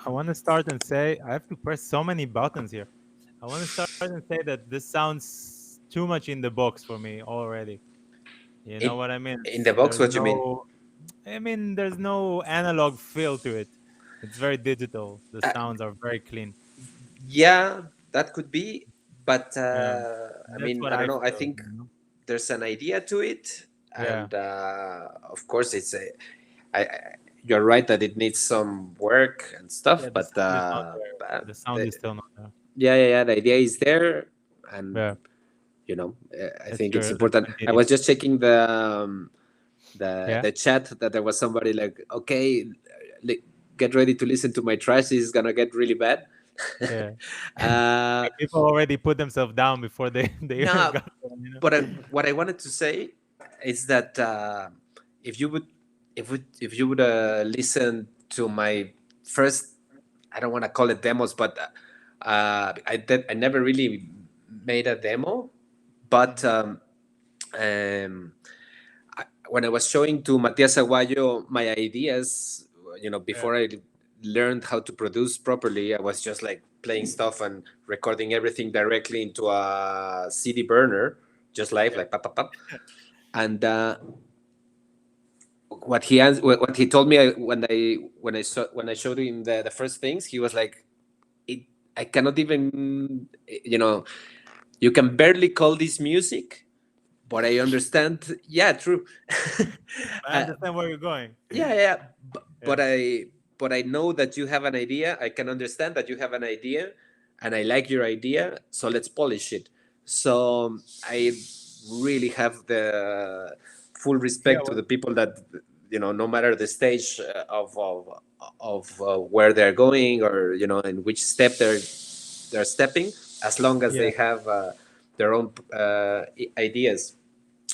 I want to start and say I have to press so many buttons here. I want to start and say that this sounds too much in the box for me already. You know In what I mean? in the box, There's what you mean? no, I mean, there's no analog feel to it. It's very digital. The Uh, sounds are very clean. yeah, that could be, but Yeah, I that's mean, what I don't I know. I feel. think there's an idea to it, Yeah, and of course, you're right that it needs some work and yeah. stuff, The but sound is not there. The sound is still not there. yeah, the idea is there, and Yeah, I that's think it's true. Let's important. I continue. was just checking Yeah, the chat that there was somebody like, okay, li- get ready to listen to my trash. This is gonna get really bad. yeah. uh, Like, people already put themselves down before they they even no, got there. You know. but what I wanted to say is that if you would, if you would listen to my first, I don't want to call it demos, but I never really made a demo, but Hmm. um, when I was showing to Matias Aguayo my ideas, Yeah, before I learned how to produce properly, I was just like playing stuff and recording everything directly into a CD burner, just live, yeah, like pop, pop, pop. And what he told me when I showed him the first things, he was like, it, I cannot even, you can barely call this music, but I understand. Yeah, true. I uh, understand where you're going. yeah. But, Yeah, I know that you have an idea. I can understand that you have an idea, and I like your idea. So let's polish it. So I really have the full yeah. respect to the people that, no matter the stage of where they're going, or in which step they're stepping, as long as Yeah, they have their own ideas.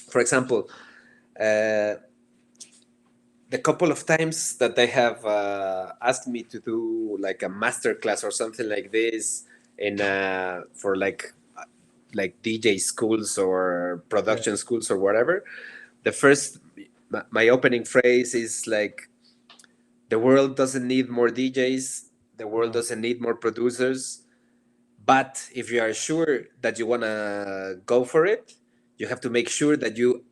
For example, uh, the couple of times that they have asked me to do like a master class or something like this in for like DJ schools or yeah, production schools or whatever, the first my opening phrase is like, the world doesn't need more DJs, the world no, doesn't need more producers, but if you are sure that you want to go for it, you have to make sure that you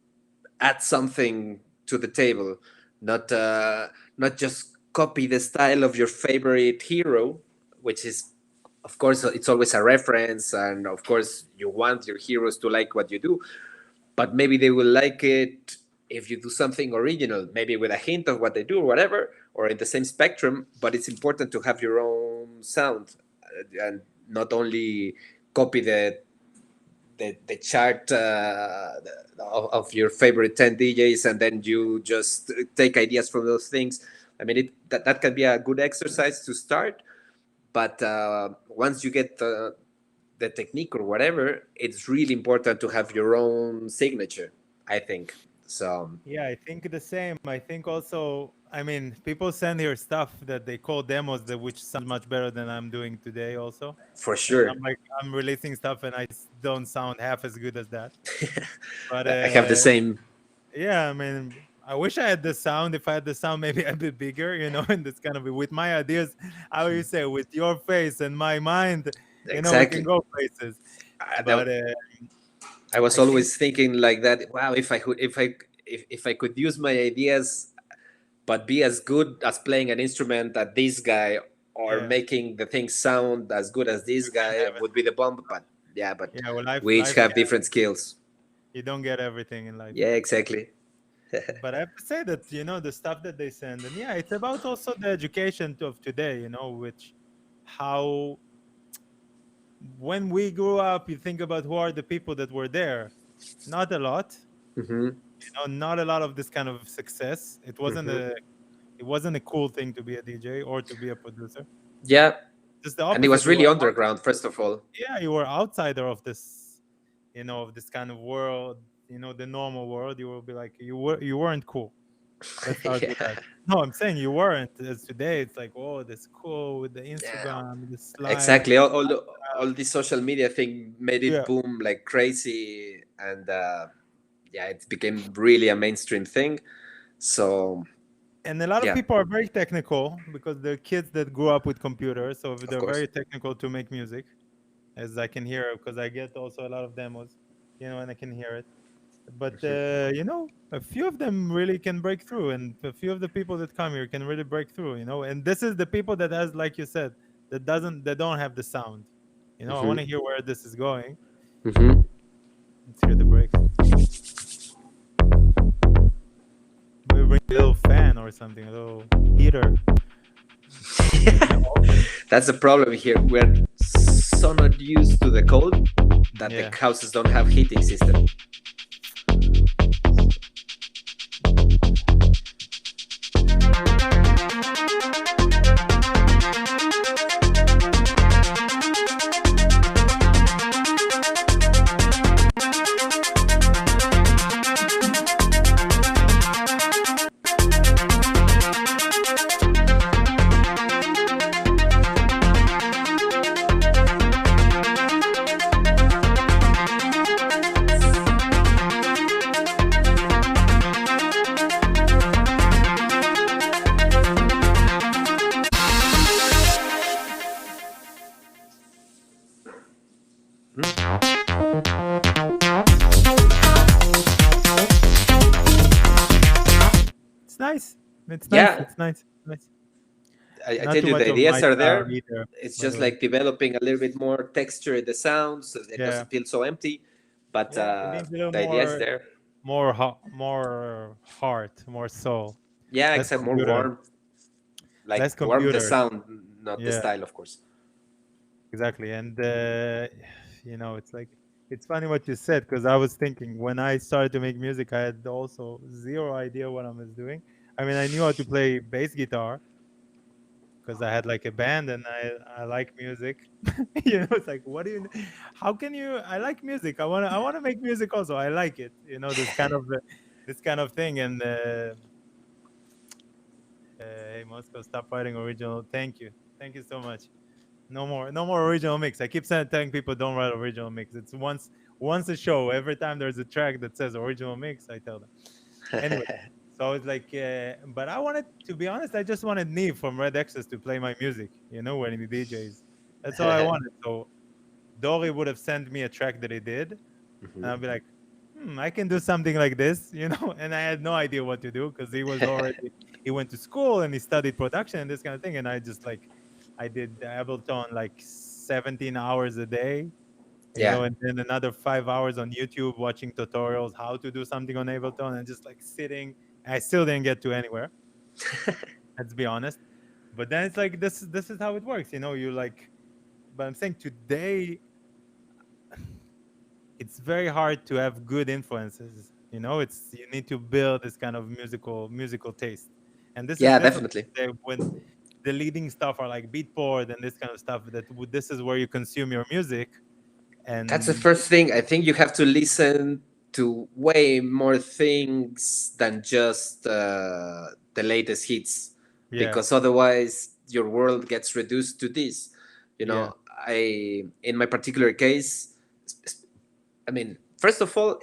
add something to the table, not not just copy the style of your favorite hero, which is, of course, it's always a reference, and of course you want your heroes to like what you do, but maybe they will like it if you do something original, maybe with a hint of what they do or whatever, or in the same spectrum. But it's important to have your own sound, and not only copy the chart of your favorite 10 DJs, and then you just take ideas from those things. I mean, that can be a good exercise to start, but once you get the technique or whatever, it's really important to have your own signature, I think. So, yeah. I think the same. I think also. I mean, people send here stuff that they call demos, that which sounds much better than I'm doing today. Also, for and sure, I'm like, I'm releasing stuff, and don't sound half as good as that. But I have the same. yeah, I mean, I wish I had the sound. If I had the sound, maybe a bit bigger, and it's kind of with my ideas. How you say, with your face and my mind, we can Exactly. go places. I, But that, I was I think, always thinking like that. Wow, if I could use my ideas but be as good as playing an instrument that this guy, or yeah, making the thing sound as good as this you can guy, have it. would be the bomb. But yeah, but Yeah, well, we each life have can. different skills. You don't get everything in life. Yeah, exactly. But I have to say that the stuff that they send, and yeah, it's about also the education of today. Which how when we grew up, you think about who are the people that were there. Not a lot. Hmm. Not a lot of this kind of success. Hmm. It wasn't a cool thing to be a DJ or to be a producer. Yeah, Just the and it opposite. was really underground, first of all. Yeah, you were outsider of this, of this kind of world. The normal world. You will be like you weren't cool. Let's start with Yeah, that. No, I'm saying you weren't. As today, it's like, oh, this cool with the yeah, Instagram, the slide. exactly. All the social media thing made it Yeah, boom like crazy, and yeah, it became really a mainstream thing. So And a lot of Yeah, people are very technical because they're kids that grew up with computers, so of they're course. very technical to make music, as I can hear, because I get also a lot of demos, and I can hear it. But a few of them really can break through, and a few of the people that come here can really break through. And this is the people that has, like you said, that don't have the sound. I want Hmm. to hear where this is going. Hmm. Let's hear the breaks. Maybe bring a little fan or something, a little heater in the oven. That's the problem here. We're so not used to the cold that the Yeah. houses don't have heating system. It's nice. It's nice. Yeah, It's nice. Nice. I Not tell too you, the much of my ideas are style there. either, It's by just the way. like developing a little bit more texture in the sound so it Yeah. doesn't feel so empty. But Yeah. It needs a little the idea is more, there. more heart, more soul. Yeah, Less except more computer. warm, like Less warm the computers. sound, not the Yeah. style, of course. Exactly. And it's like it's funny what you said, because I was thinking when I started to make music, I had also zero idea what I was doing. I mean, I knew how to play bass guitar because I had like a band, and I like music. It's like, what do you? How can you? I like music. I wanna make music also. I like it. This kind of thing. And hey, Moscow, stop writing original. Thank you so much. No more original mix. I keep telling people don't write original mix. It's once a show. Every time there's a track that says original mix, I tell them. Anyway, so it's like, but I wanted to be honest. I just wanted Neve from Red Access to play my music. When he DJs. That's all I wanted. So Dory would have sent me a track that he did, and I'll be like, I can do something like this. And I had no idea what to do because he went to school and he studied production and this kind of thing, and I just like, I did Ableton like 17 hours a day, Yeah. and then another 5 hours on YouTube watching tutorials how to do something on Ableton, and just like sitting. I still didn't get to anywhere. Let's be honest. But then it's like this is how it works. You like, but I'm saying today it's very hard to have good influences. It's you need to build this kind of musical taste, and this is Yeah, different definitely. when the leading stuff are like beatport and this kind of stuff. This is where you consume your music, That's the and first thing. I think you have to listen to way more things than just the latest hits, yeah, because otherwise your world gets reduced to this. You yeah, know, in my particular case, I mean, first of all,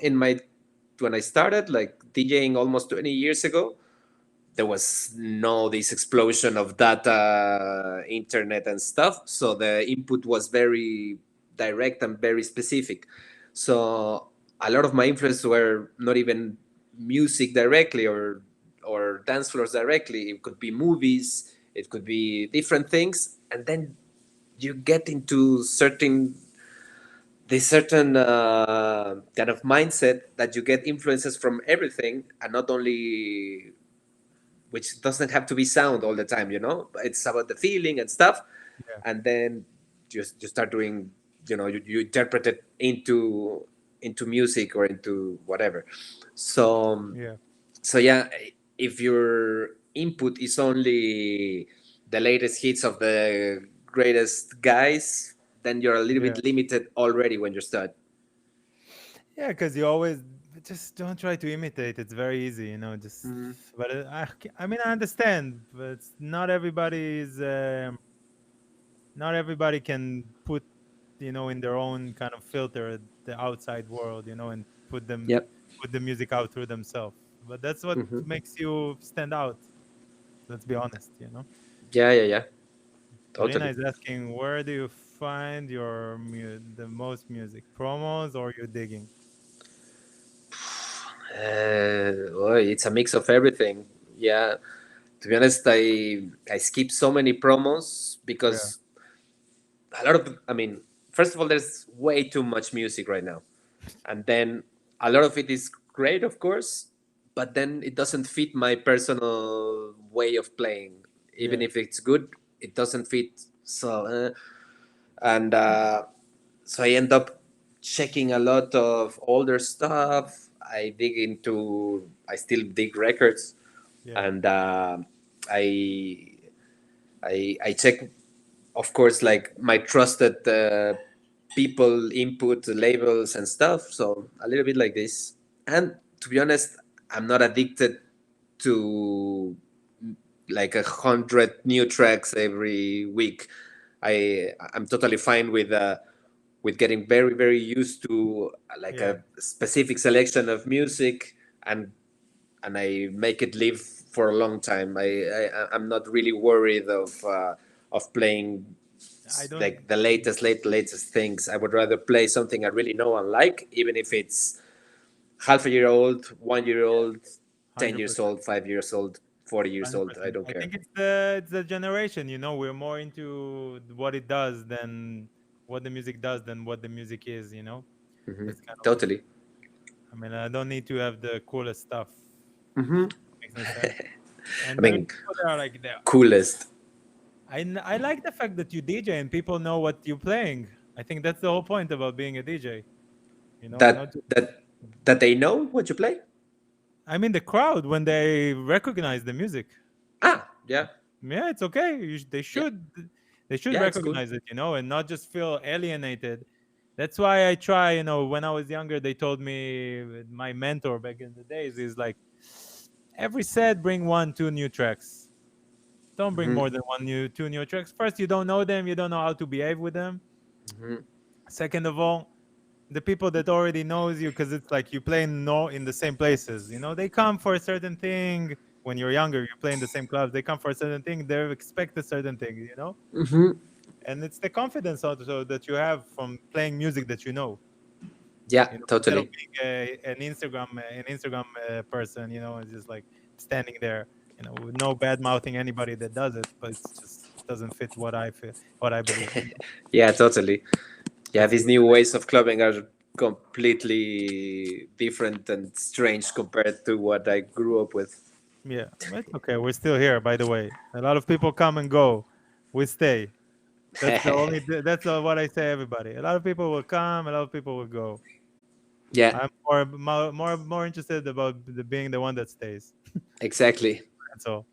when I started like DJing almost 20 years ago, there was no this explosion of data, internet and stuff, so the input was very direct and very specific. So a lot of my influences were not even music directly or dance floors directly. It could be movies, it could be different things, and then you get into certain kind of mindset that you get influences from everything, and not only, which doesn't have to be sound all the time, it's about the feeling and stuff. yeah, And then you start doing, you interpret it into music or into whatever. So yeah, so yeah, if your input is only the latest hits of the greatest guys, then you're a little yeah, bit limited already when you start. yeah. Because you always just don't try to imitate. It's very easy, Just, Mm-hmm. but I mean, I understand, but not everybody can put in their own kind of filter the outside world, and Yep. put the music out through themselves. But that's what Mm-hmm. makes you stand out. Let's be honest, you know. Yeah, yeah, yeah. Marina Totally. is asking, where do you find the most music promos or you digging? Well, it's a mix of everything. Yeah. To be honest, I skip so many promos Yeah, because a lot of, I mean, first of all, there's way too much music right now, and then a lot of it is great, of course, but then it doesn't fit my personal way of playing. Even yeah, if it's good, it doesn't fit. So, and so I end up checking a lot of older stuff. I still dig records, yeah, and I I check, of course, like my trusted people input labels and stuff. So a little bit like this. And to be honest, I'm not addicted to like 100 new tracks every week. I'm totally fine with getting very very used to like yeah. a specific selection of music, and I make it live for a long time. I'm not really worried of playing I don't. like the latest things. I would rather play something I really know and like, even if it's half a year old, 1 year Yeah, old, 10 years 100%. old, 5 years old, 40 years old. I 100%. don't I care. think it's the generation. You know, we're more into what it does than what the music does than what the music is. You know, Hmm. that's kind of. Totally. I mean, I don't need to have the coolest stuff. Hmm. Makes no sense. I And there are mean, people that are like that. coolest. I like the fact that you DJ and people know what you're playing. I think that's the whole point about being a DJ. You know, not That just. they know what you play. I mean, the crowd when they recognize the music. Ah, yeah, Yeah, it's okay. They yeah, should. They should yeah. It's cool. recognize it, and not just feel alienated. That's why I try. When I was younger, they told me my mentor back in the days is like, every set bring one, two new tracks. Don't bring Hmm. more than two new tracks. First, you don't know them. You don't know how to behave with them. Hmm. Second of all, the people that already knows you, because it's like you play no in the same places. They come for a certain thing. When you're younger, you play in the same clubs. They come for a certain thing. They expect a certain thing. Hmm. And it's the confidence also that you have from playing music that you know. Yeah, Instead of totally. being an Instagram person. It's just like standing there. With no bad mouthing anybody that does it, but it's just doesn't fit what I feel, what I believe. Yeah, totally. Yeah, That's these new ways of clubbing are completely different and strange compared to what I grew up with. Yeah, but okay. We're still here, by the way. A lot of people come and go. We stay. That's the only. That's what I say. Everybody. A lot of people will come. A lot of people will go. Yeah, I'm more interested about being the one that stays. exactly. That's all.